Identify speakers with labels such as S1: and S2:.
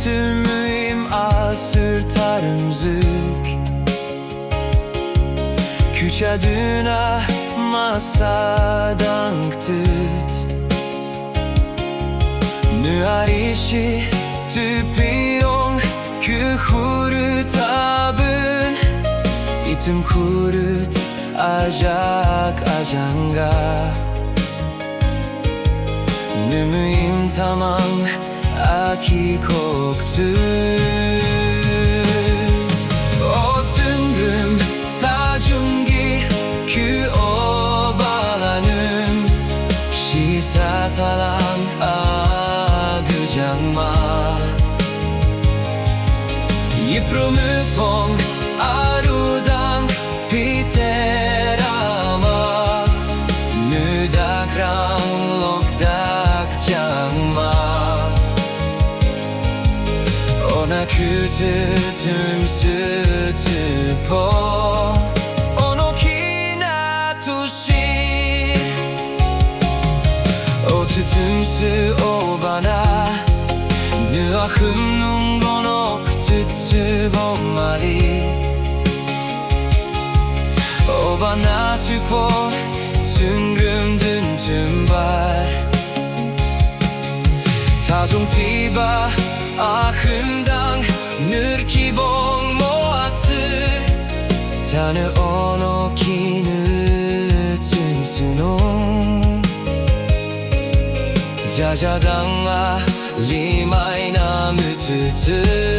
S1: Tümüyüm asır tarımzık Küçadına masadan tüt Nüarişi tüpiyon kühuru tabın İtüm kurut ajak ajanga Nümüyüm tamam aki koktut O tüngüm tacungi kü obalanım Şisa talan agıcanma Yiprumü pong arudan piterama Nüdakran lokdak canma Ona kütütüm sütü po Ono kina tuşi O tütümsü o bana Nüahım nungonok tütsü bommali O bana tüpo Tüngümdün tümbar Tazung tiba ahımdan Nürki bong moatı Tanı ono kinu tünsüno Jajadan limay namü tütü